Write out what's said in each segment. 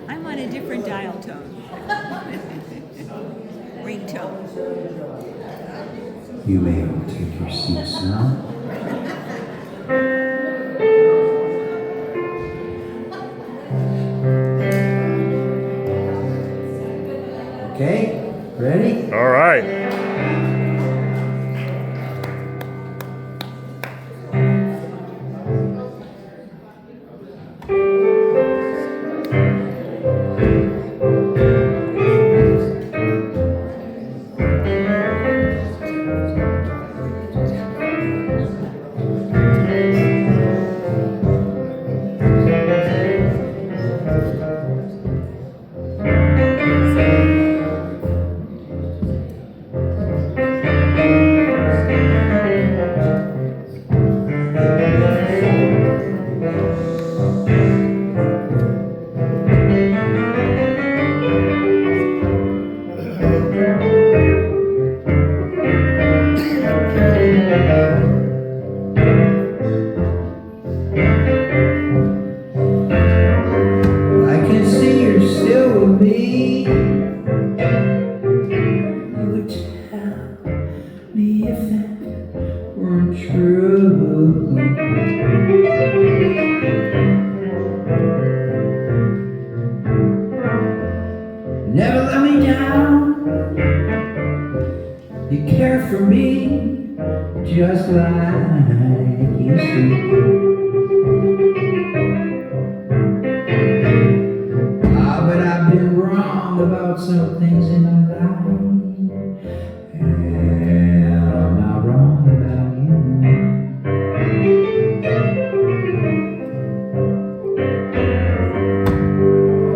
I'm on a different dial tone. Ringtone. You may all take your seats now. Okay, ready? All right. I can see you're still with me. You would tell me if that weren't true. Never let me down. You care for me just like you should. But I've been wrong about some things in my life. And I'm not wrong about you.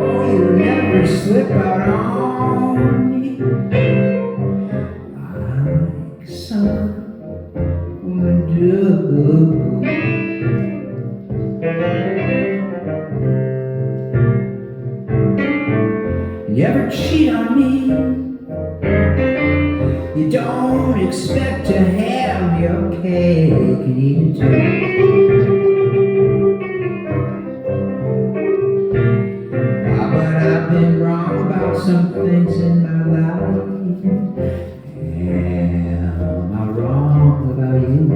Oh, you never slip out on me like someone do. You ever cheat on me? You don't expect to have your cake and eat it too. But I've been wrong about some things in my life. And I'm not wrong about you.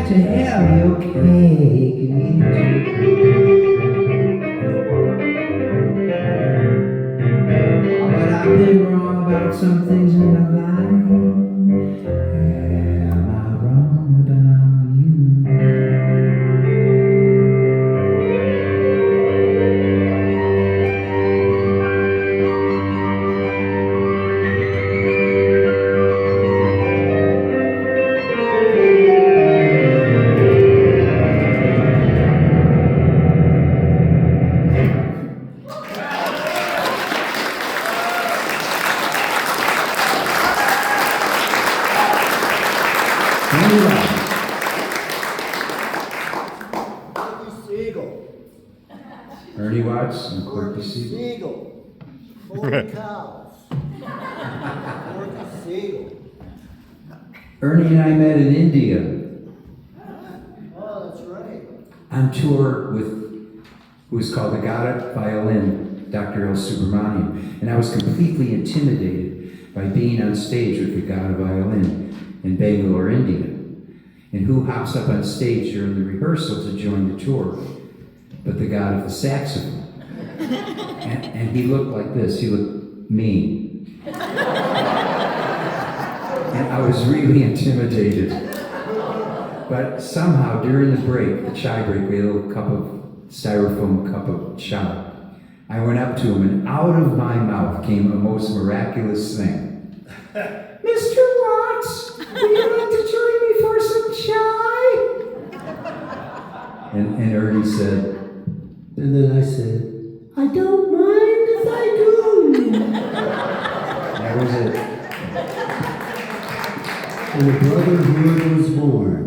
like to have your cake and eat it too. Oh, but I've been wrong about some things in my life. Am I wrong about you? Siegel. Ernie Watts and Corky Siegel. Siegel. Holy cows. Corky Siegel. Ernie and I met in India Oh, that's right. on tour with who was called the God of Violin, Dr. L. Subramaniam. And I was completely intimidated by being on stage with the God of Violin in Bangalore, India. And who hops up on stage during the rehearsal to join the tour but the God of the saxophone. And he looked like this, he looked mean. And I was really intimidated. But somehow during the break, the chai break, we had a little styrofoam cup of chai. I went up to him and out of my mouth came a most miraculous thing. Mr. Watts, would you like to join me for some chai? And Ernie said, and then I said, I don't mind if I do. That was it. And the brotherhood was born.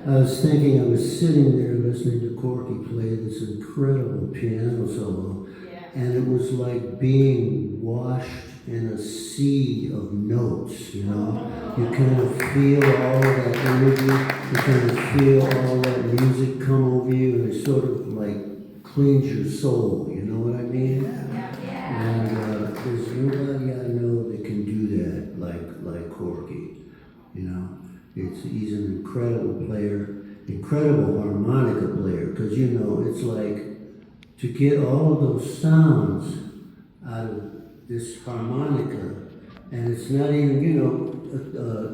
I was thinking, I was sitting there listening to Corky play this incredible piano solo, and it was like being washed in a sea of notes, you know? You kind of feel all that energy, you kind of feel all that music come over you, and it sort of like cleans your soul, you know what I mean? And there's nobody I know that can do that like Corky, you know? He's an incredible player, incredible harmonica player, because you know, it's like to get all of those sounds out of this harmonica, and it's not even, you know,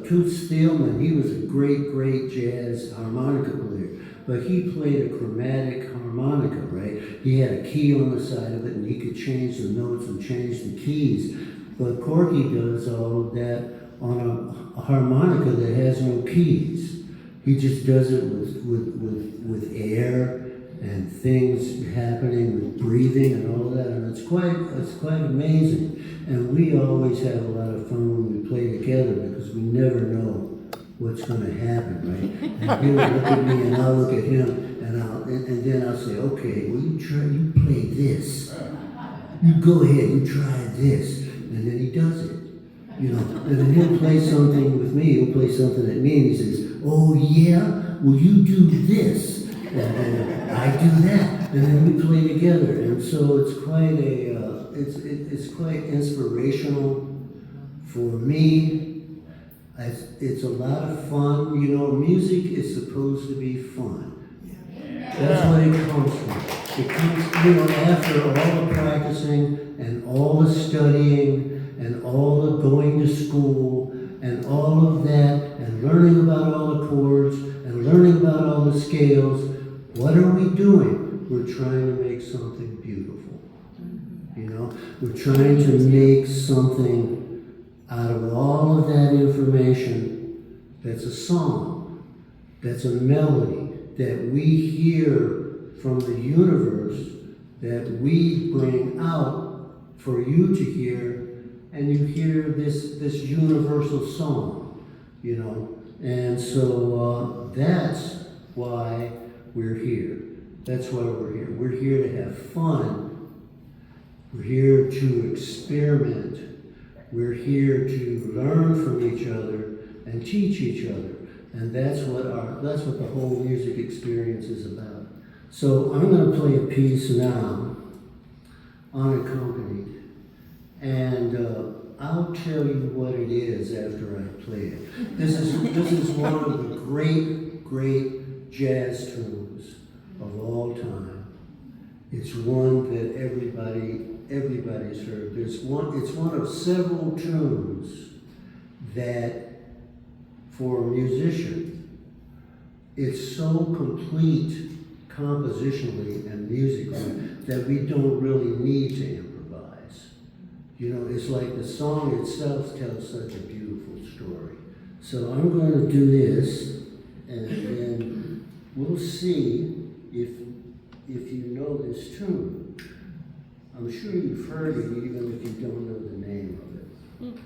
Tooth Steelman, he was a great jazz harmonica player, but he played a chromatic harmonica, right? He had a key on the side of it, and he could change the notes and change the keys. But Corky does all of that on a harmonica that has no keys. He just does it with air and things happening with breathing and all of that, and it's quite amazing. And we always have a lot of fun when we play together because we never know what's going to happen, right? And he will look at me and I'll look at him, and then I'll say, okay, well you play this. You go ahead, you try this, and then he does it. You know, and then he'll play something with me, he'll play something at me, and he says, oh yeah, well you do this, and then I do that, and then we play together, and so it's quite it's quite inspirational for me. It's a lot of fun, you know, music is supposed to be fun. That's what it comes from. It comes, you know, after all the practicing and all the studying and all the going to school and all of that and learning about all the chords and learning about all the scales, what are we doing? We're trying to make something beautiful. You know, we're trying to make something out of all of that information that's a song, that's a melody, that we hear from the universe, that we bring out for you to hear, and you hear this universal song, you know. And so that's why we're here. That's why we're here. We're here to have fun. We're here to experiment. We're here to learn from each other and teach each other. And that's what the whole music experience is about. So I'm going to play a piece now, unaccompanied, and I'll tell you what it is after I play it. This is one of the great, great jazz tunes of all time. It's one that everybody's heard. It's one of several tunes that, for a musician, it's so complete compositionally and musically that we don't really need to improvise. You know, it's like the song itself tells such a beautiful story. So I'm going to do this, and then we'll see if you know this tune. I'm sure you've heard it even if you don't know the name of it.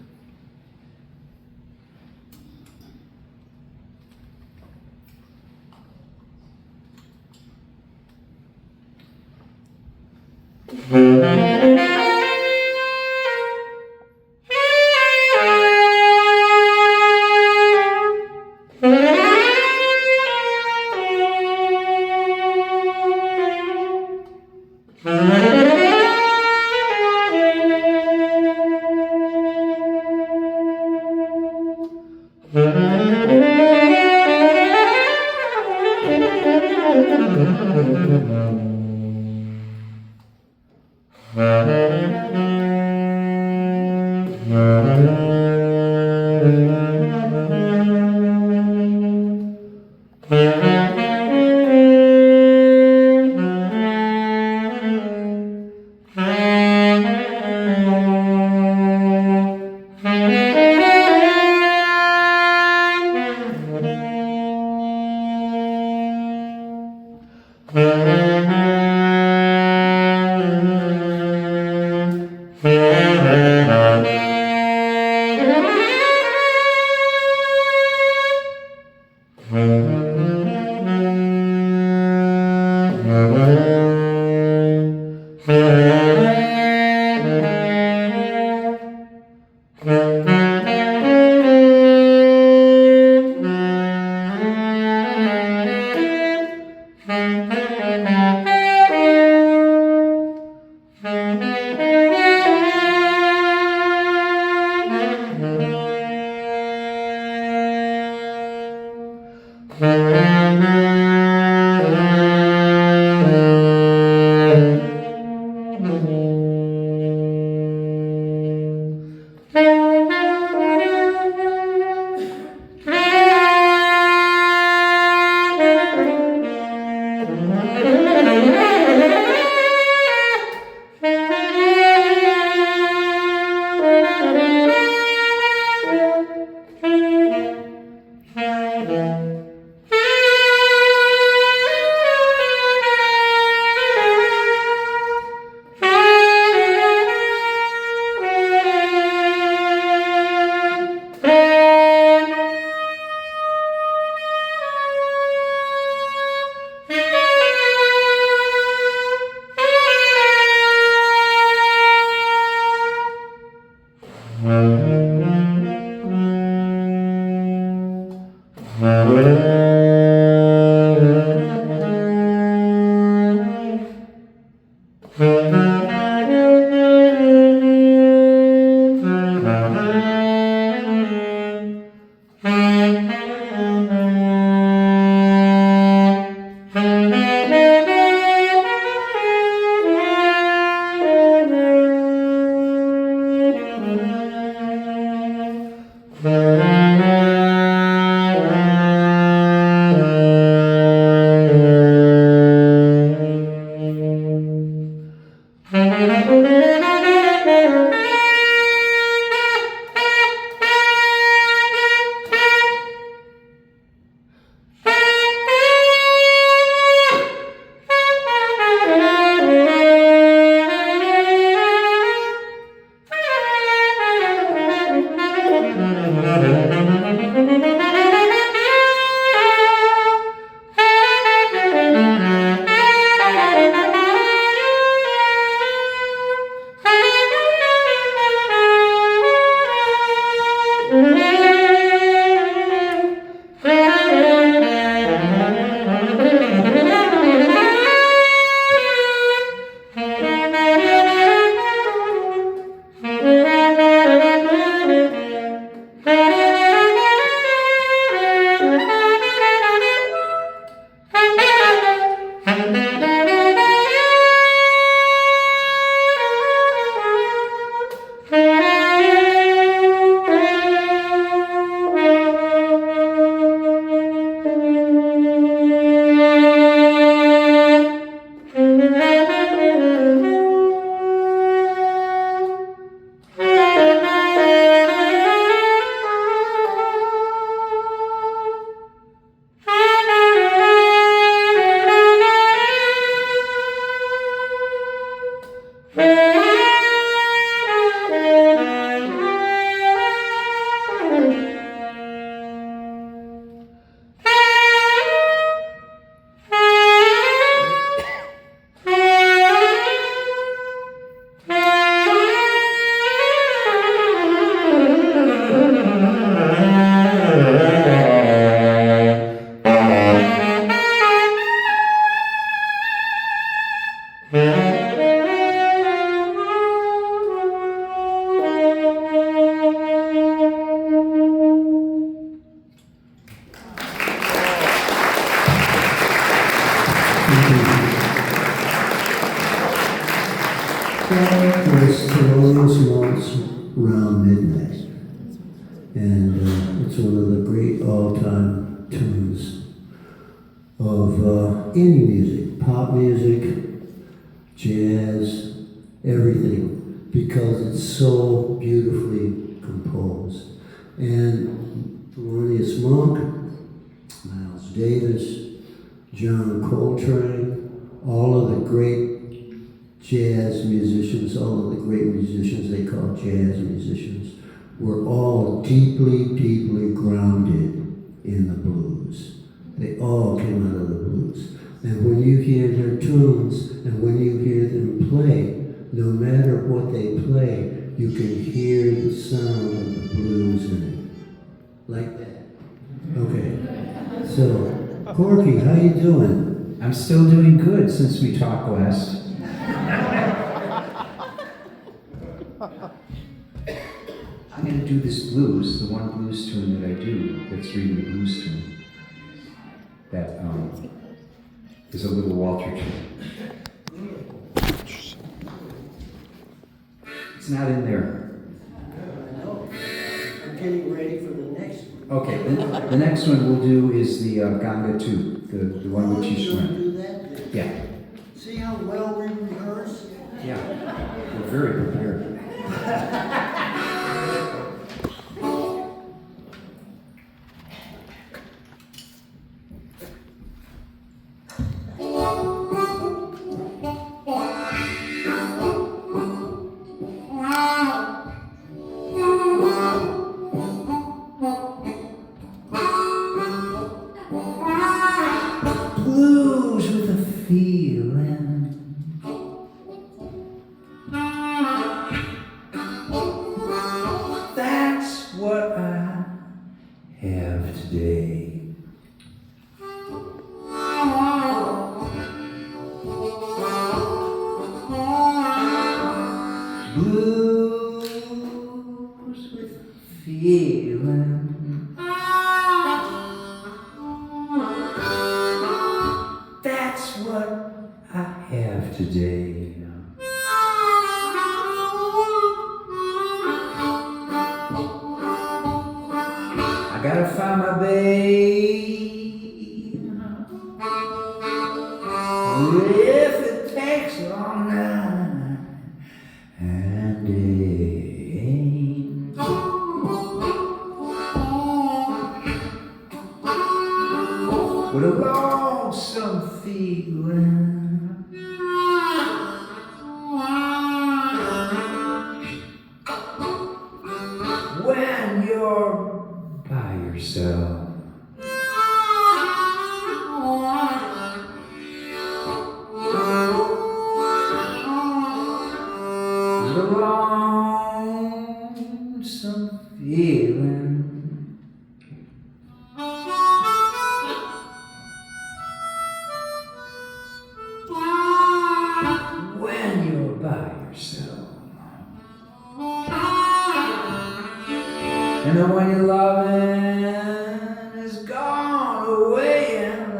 Those Thelonious Monks Round Midnight. And it's one of the great all-time tunes of any music, pop music, jazz, everything, because it's so beautifully composed. And Thelonious Monk, Miles Davis, John Coltrane, all of the great jazz musicians, all of the great musicians they call jazz musicians, were all deeply, deeply grounded in the blues. They all came out of the blues. And when you hear their tunes and when you hear them play, no matter what they play, you can hear the sound of the blues in it. Like that. Okay. So, Corky, how you doing? I'm still doing good since we talked last. I'm going to do this blues, the one blues tune that I do, that's really a blues tune. That is a little Walter tune. It's not in there. I know. I'm getting ready for the next one. Okay, the next one we'll do is the Ganga 2, the one with You're gonna Chishwan. do that? Yeah, See how well we rehearse? yeah, we're very prepared. Blues with a feeling. That's what I have today. Blues with feeling. That's what I have today. I gotta find my babe. If it takes all night and day. With a lonesome feeling. When you're by yourself. With a lonesome feeling. When you're by yourself. And the one you're loving is gone away and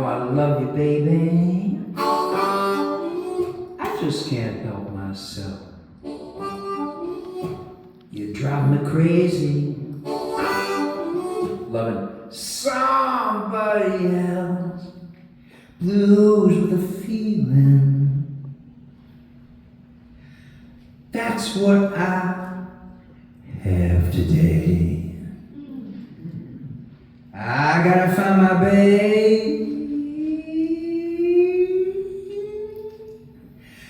I love you, baby. I just can't help myself. You drive me crazy, loving somebody else. Blues with a feeling. That's what I have today. I gotta find my babe.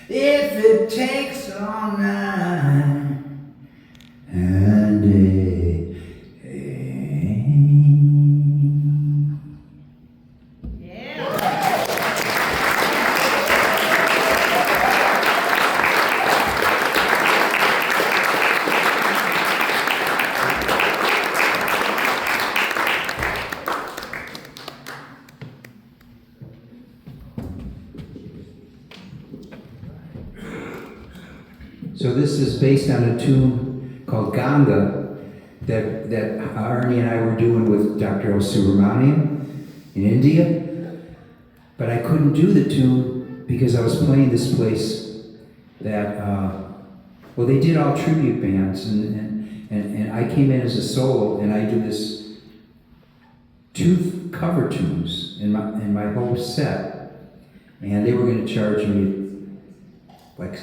If it takes all night and day. So this is based on a tune called Ganga that Ernie and I were doing with Dr. L. Subramaniam in India. But I couldn't do the tune because I was playing this place that, well, they did all tribute bands, and I came in as a solo, and I do this 2 cover tunes in my whole set, and they were going to charge me like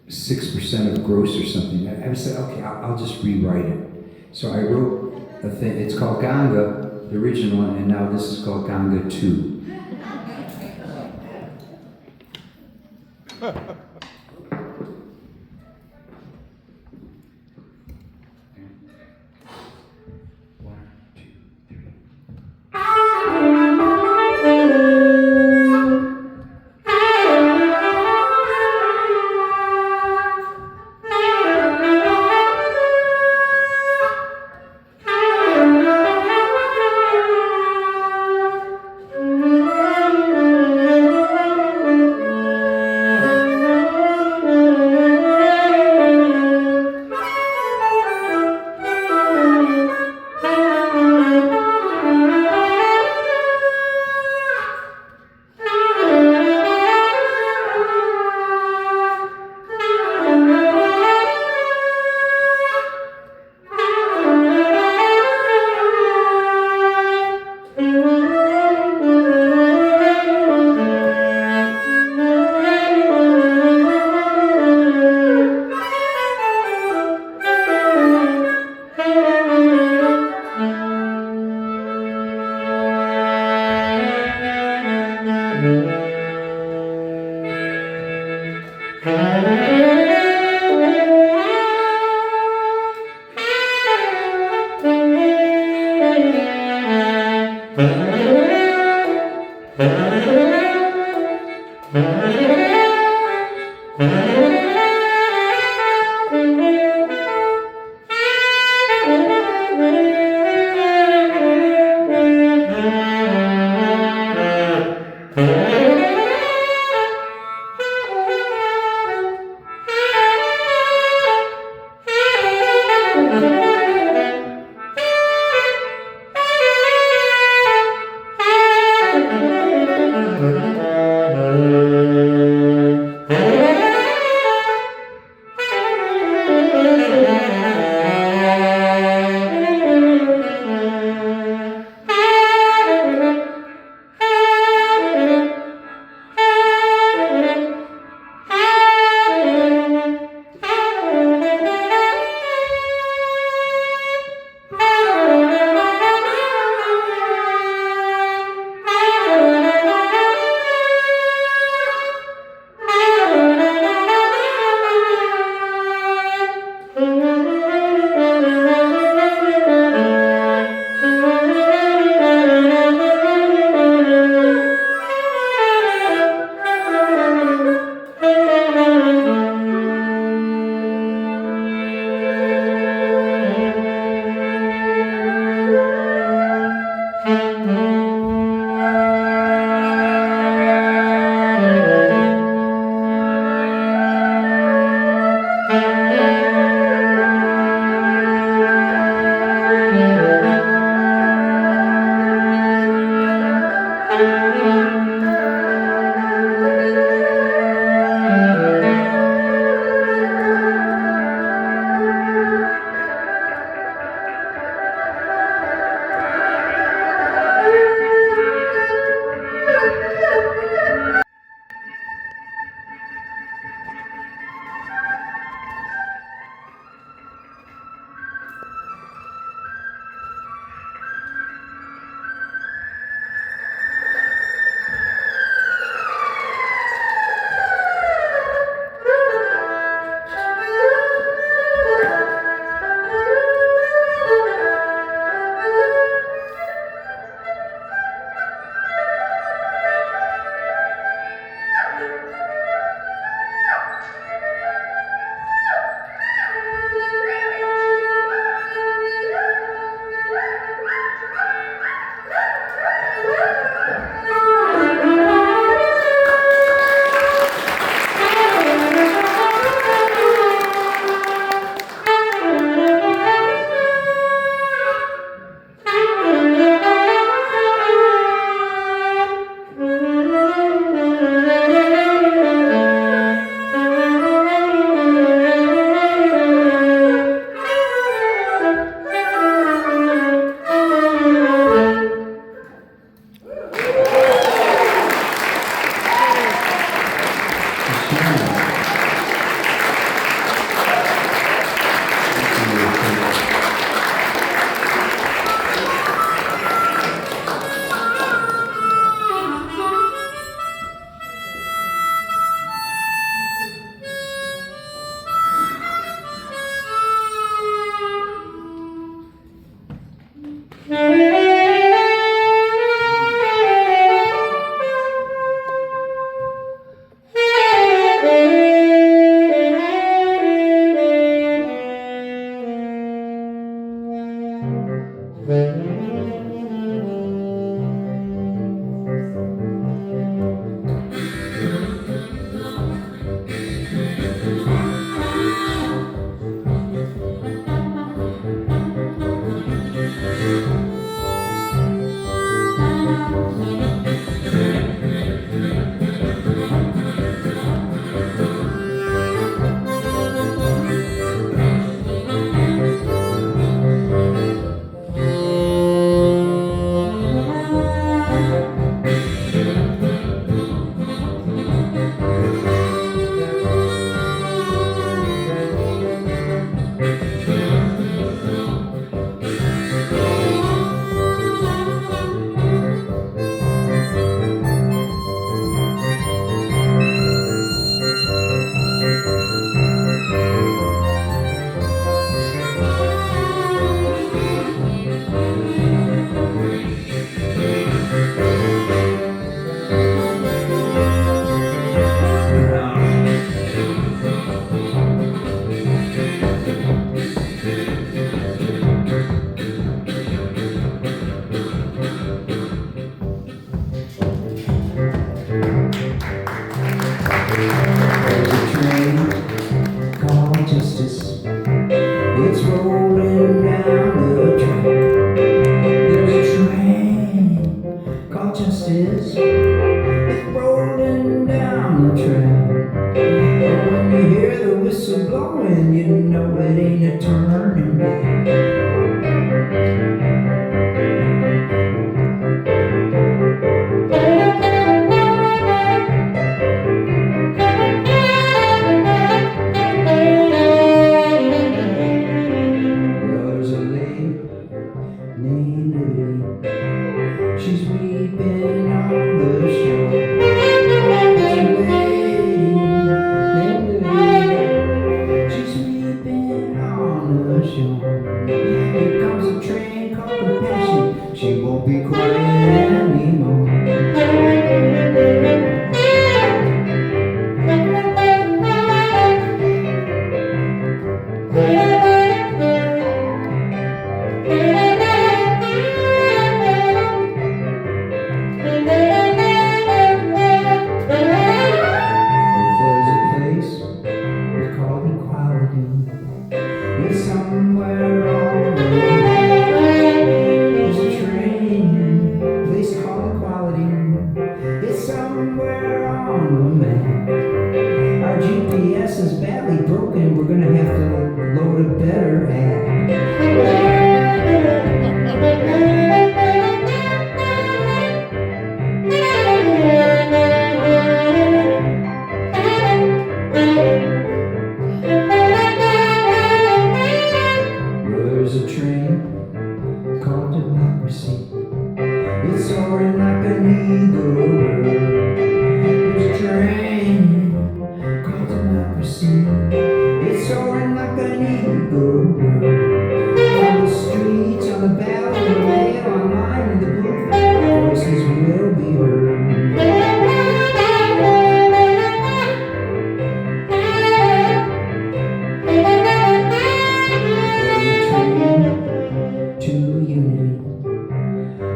6% of gross or something. I said, okay, I'll just rewrite it. So I wrote a thing. It's called Ganga, the original one, and now this is called Ganga 2. It's rolling down the track. There's a train called Justice. It's rolling down the track. But when you hear the whistle blowing, you know it ain't a turning back. She's weeping on the shore. She's weeping on the shore. Here comes a train called Compassion. She won't be crying anymore. It's somewhere on the way. There's a train, a place called Equality. It's somewhere on the map. Our GPS is badly broken. We're gonna have to load a better app. There's a train called Democracy. It's soaring like an eagle. There's a train called Democracy. It's soaring like an eagle. On the streets, on the ballot, on the mail, online, in the booth, our voices will be heard.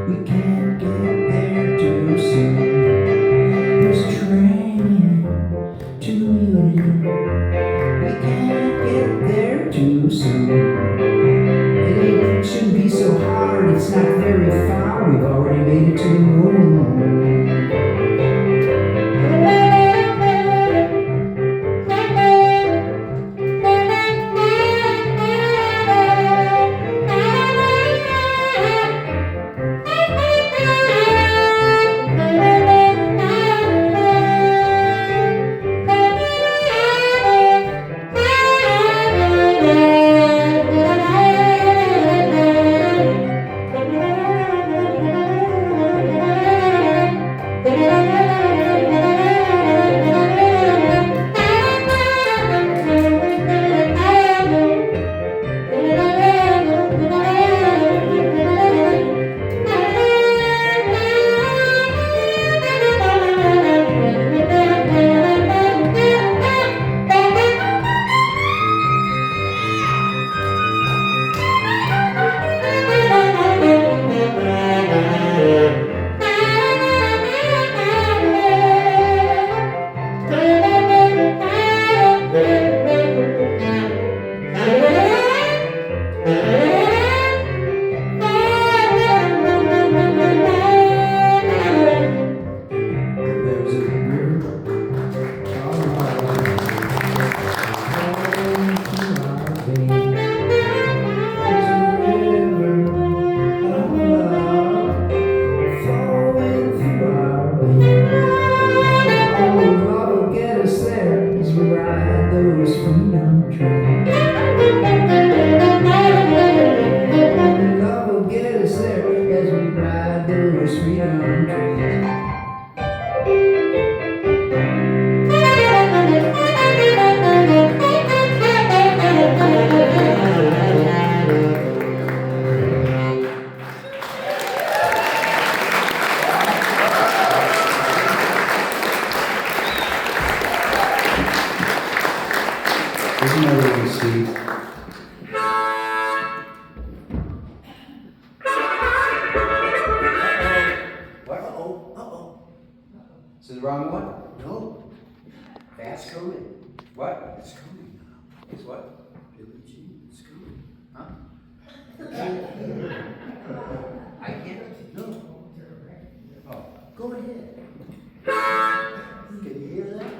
We can't get there too soon. There's a train to unity. We can't get there too soon. It shouldn't be so hard. It's not very far. We've already made it to the moon. wrong one? No, That's coming. what? It's coming now. It's what? Billie Jean, it's coming. Huh? I can't. No, Oh, go ahead. Can you hear that?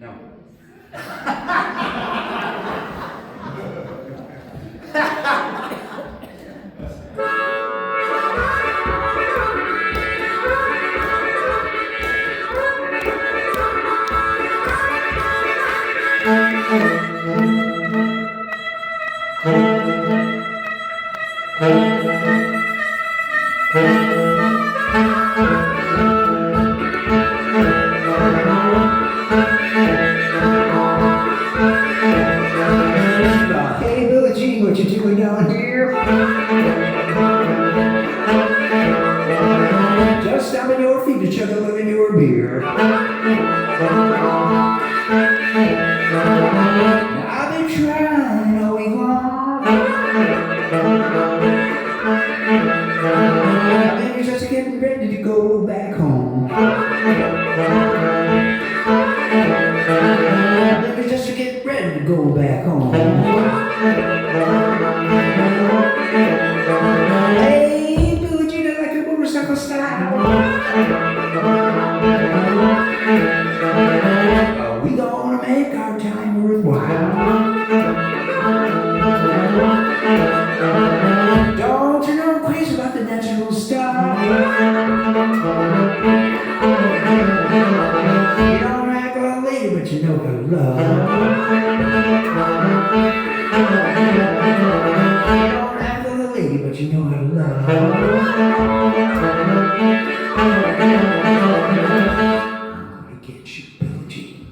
no. Hey, Billie Jean, what you doing down here? Just stopping your feet to chug a little in your beer. Now, I've been trying all week long. I've been just getting ready to go back home. I've been just getting ready to go back home. Hey, Billie Jean, I like your motorcycle style. We gonna make our time worthwhile. Don't you know I'm crazy about the natural style? You don't act like a lady, but you know how to love. You don't act like a lady, but you know how to love. I'm gonna get you, Billie Jean.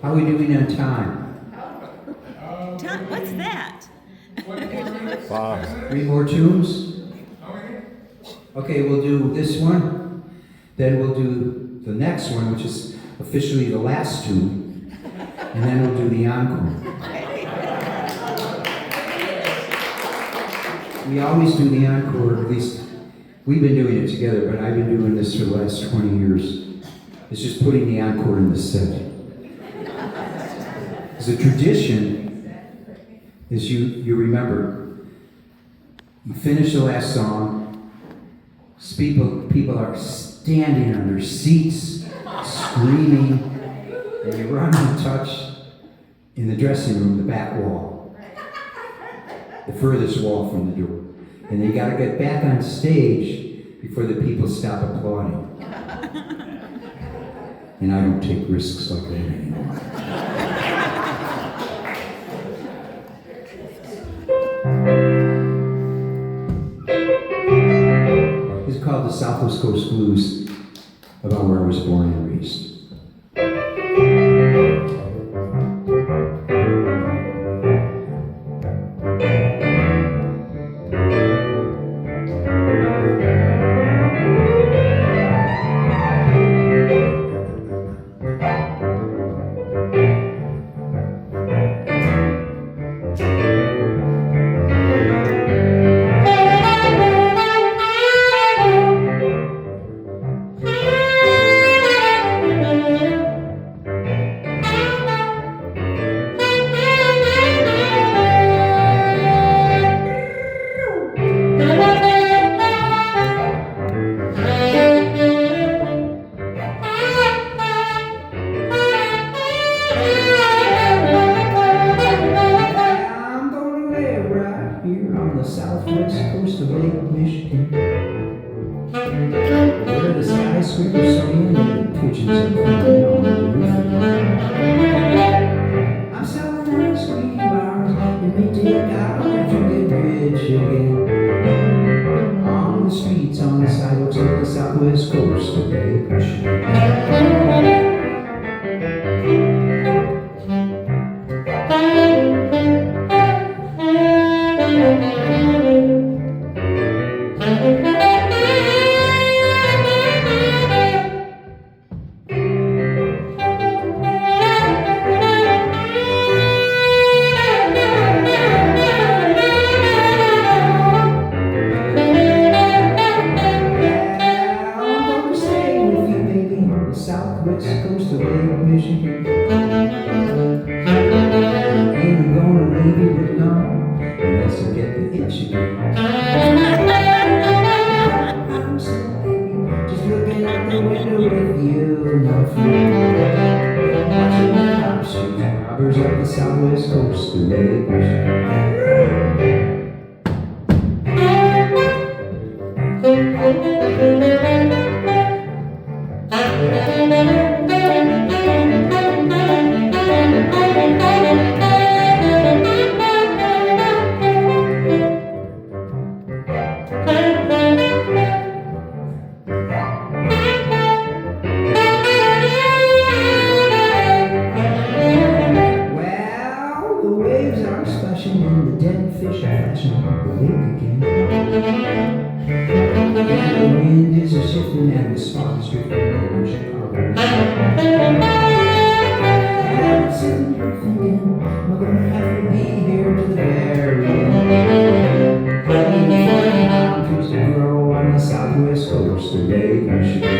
How are we doing on time? Tom, what's that? 3 more tunes? Okay, we'll do this one. Then we'll do the next one, which is officially the last tune. And then we'll do the encore. We always do the encore, at least we've been doing it together, but I've been doing this for the last 20 years. It's just putting the encore in the set. As a tradition, is you remember, you finish the last song, people are standing on their seats, screaming, and you run and touch in the dressing room, the back wall, the furthest wall from the door. And you gotta get back on stage before the people stop applauding. And I don't take risks like that anymore. It's called the Southwest Coast Blues, about where I was born and raised. Thank you. catching awake again. And the wind is a shifting and the spark is drifting over Chicago. And I'm sitting here thinking, I'm gonna have to be here to the very end. I'm used to grow on the southwest coast of Lake Michigan.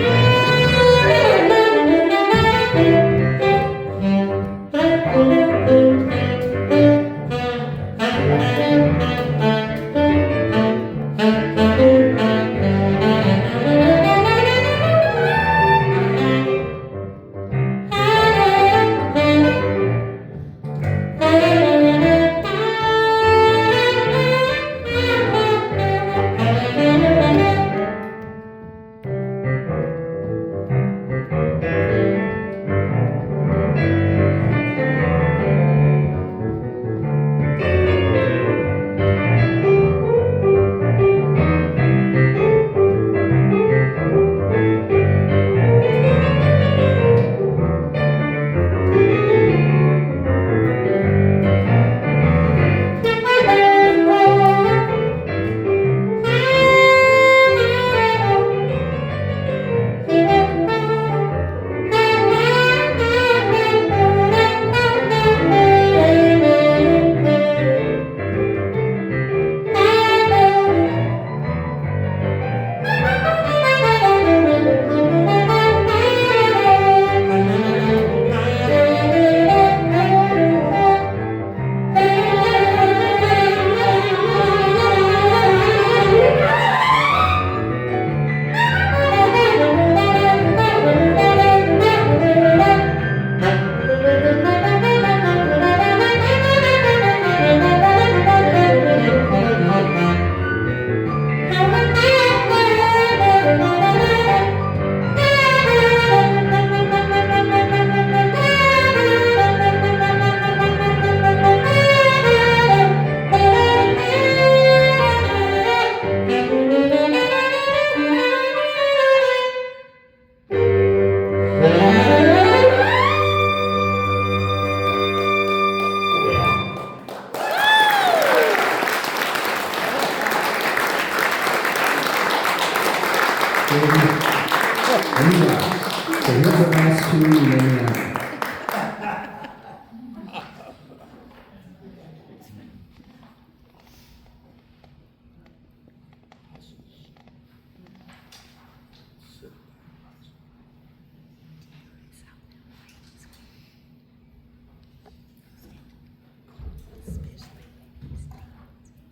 So here's the last two, and then,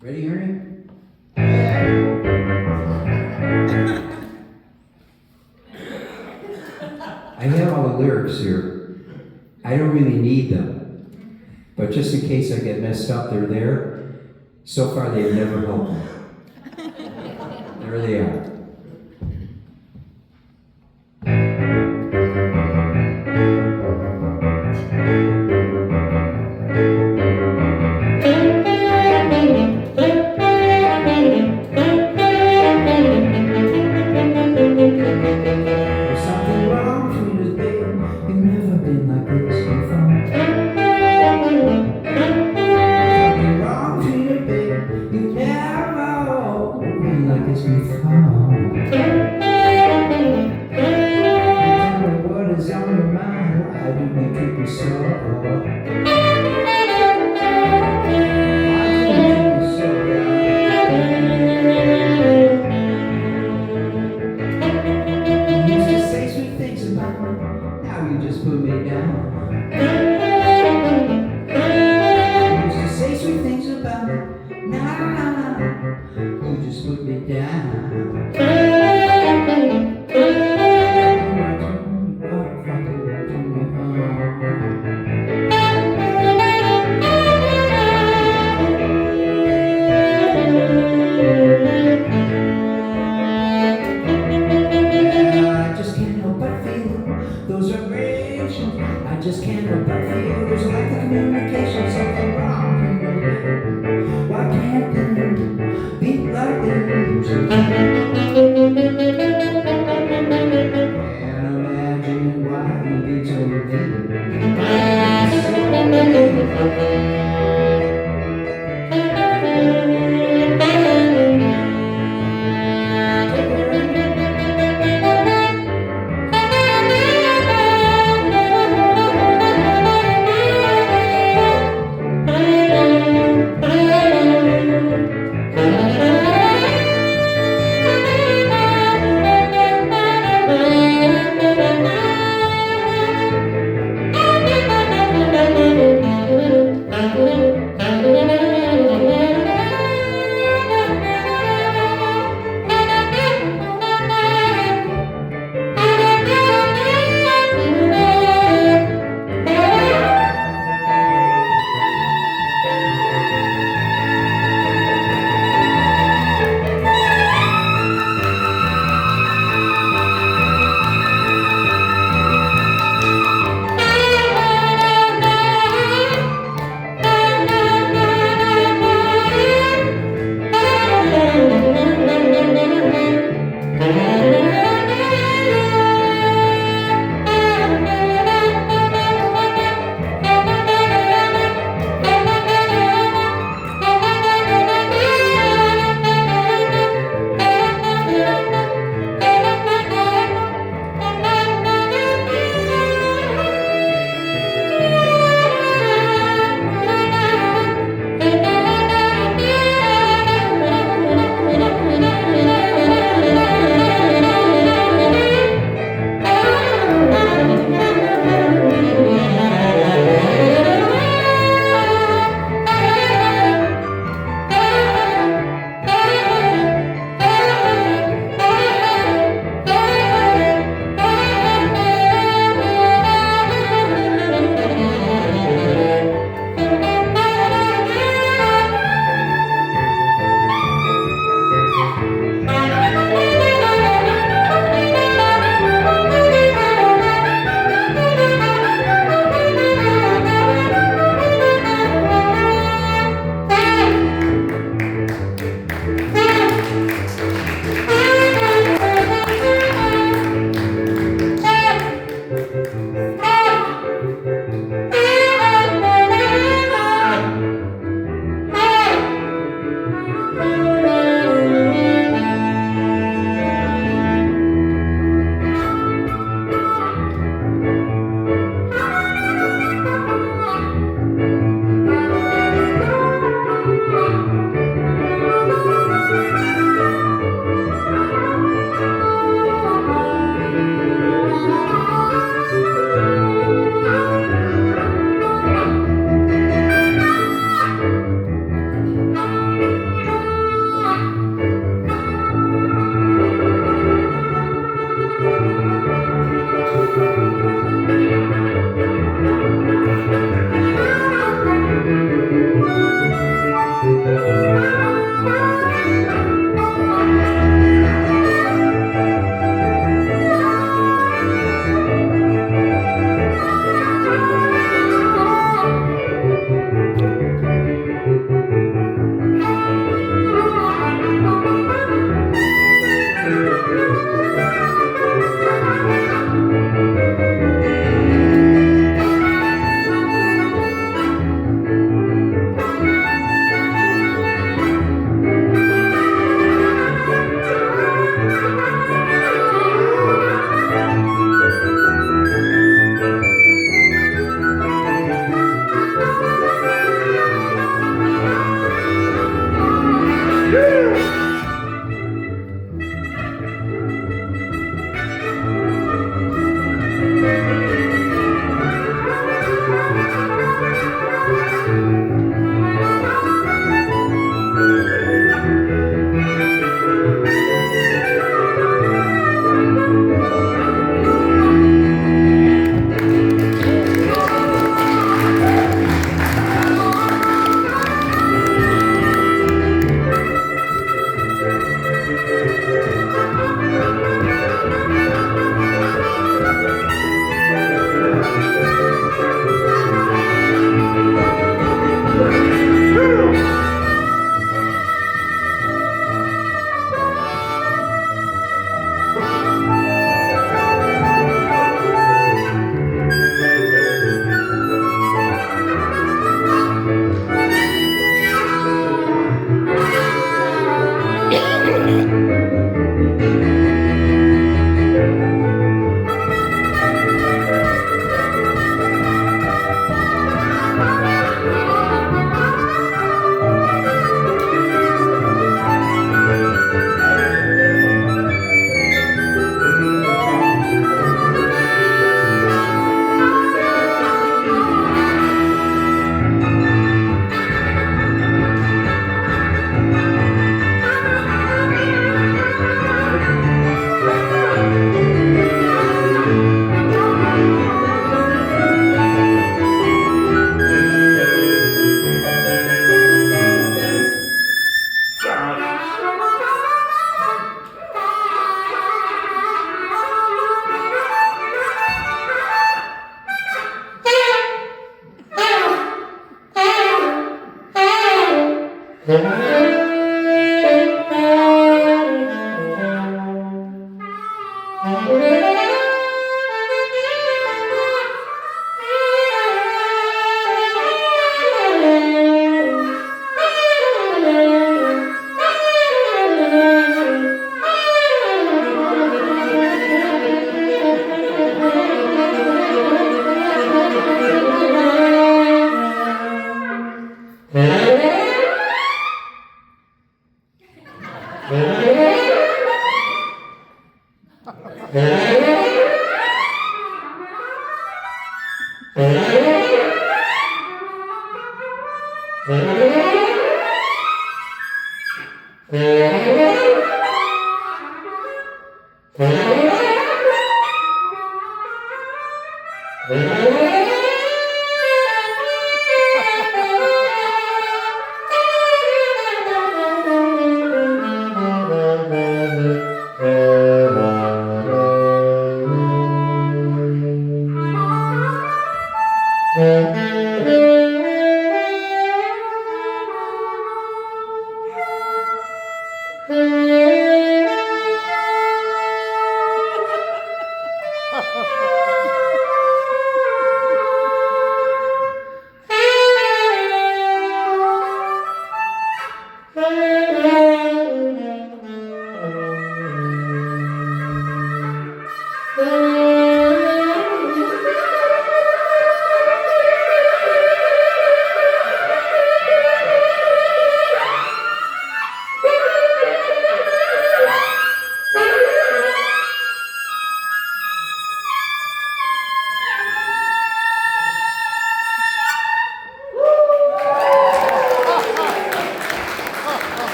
ready, Ernie? I have all the lyrics here. I don't really need them. But just in case I get messed up, they're there. So far, they've never helped me. There they are.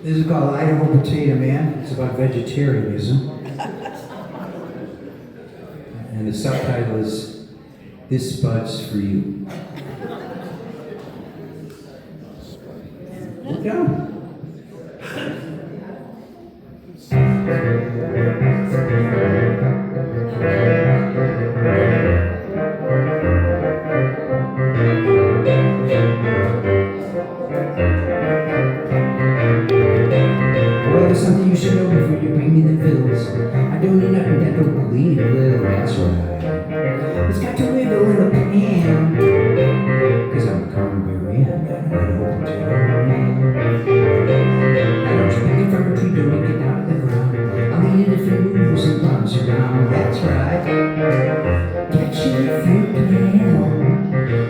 This is called Idaho Potato Man. It's about vegetarianism. And the subtitle is This Bud's for You. Look down. Something you should know before you bring me the pills. I don't need nothing that don't bleed a little, that's right. It's got to wiggle in a pan. Cause I'm a carnivarian, got an Idaho potato man. I don't you pick it from a tree, don't make it out of the ground. I'll eat it if it moves and runs around, that's right. Catch it if you can.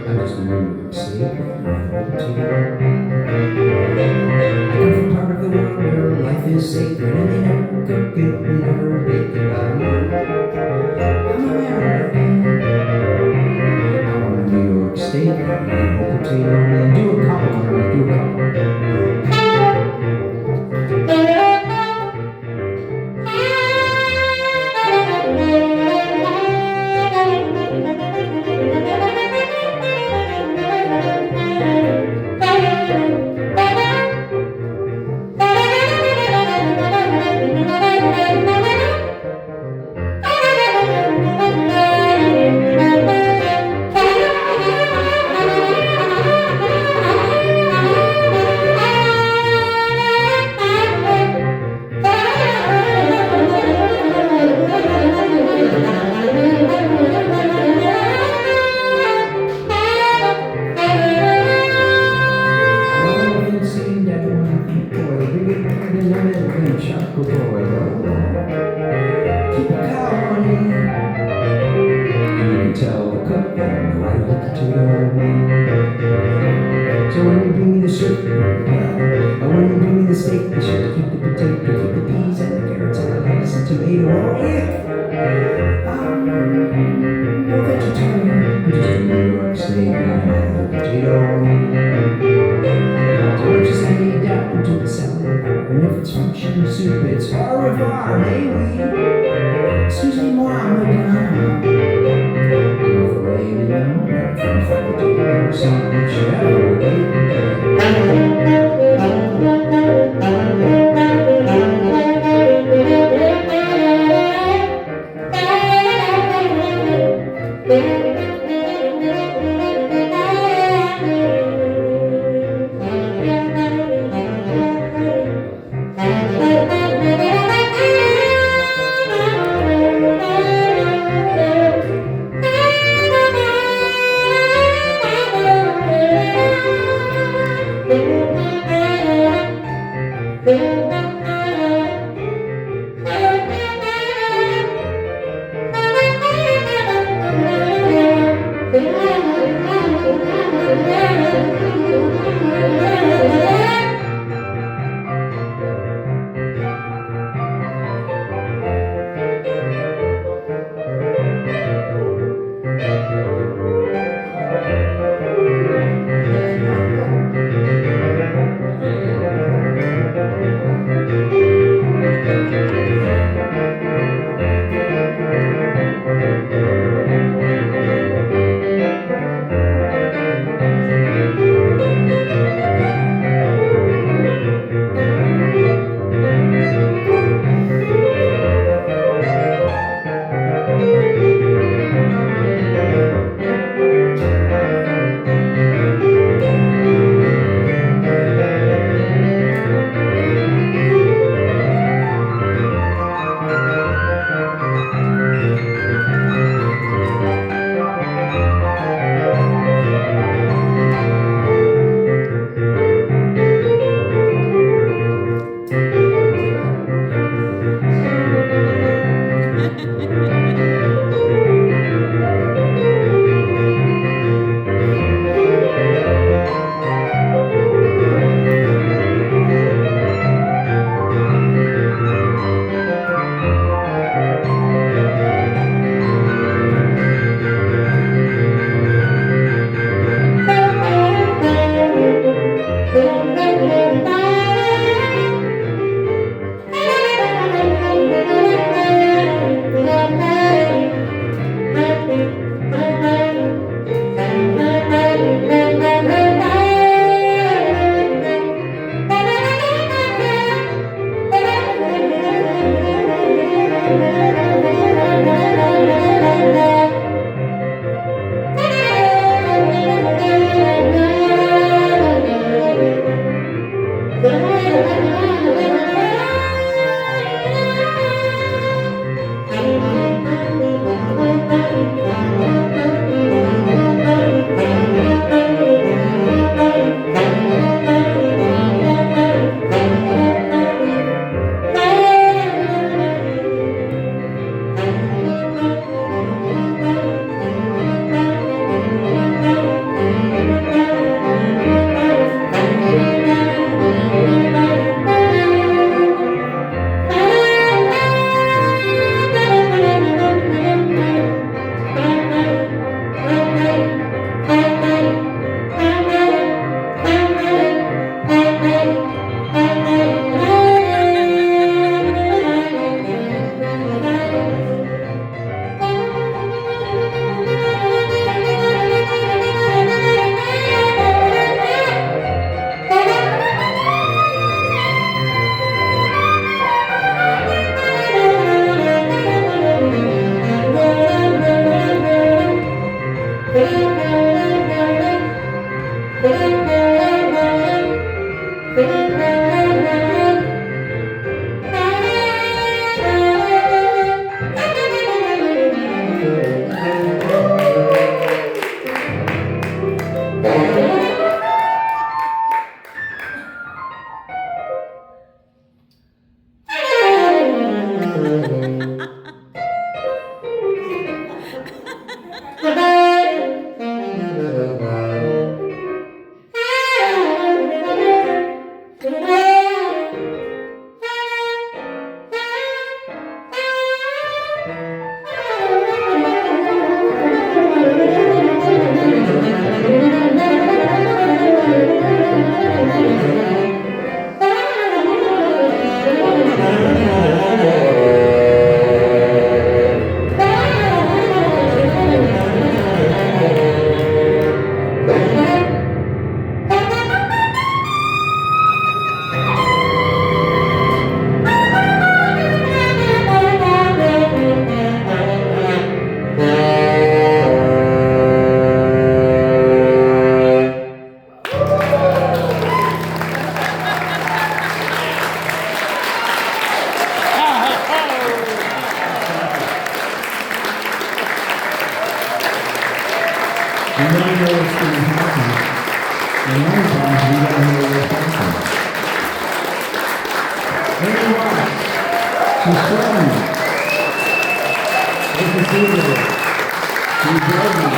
I'm just a New York State, Idaho potato man. I come from part of the world where life is sacred and they never cook it, we never bake it. I'm American. I'm a New York State, Idaho potato man. Do a couple, do a couple. Excusez-moi, madame. Vous voyez, mesdames, We want to know what's going to happen. And many times we don't know what's happening. Ernie Watts, she's strong. This is Siegel. She's ready.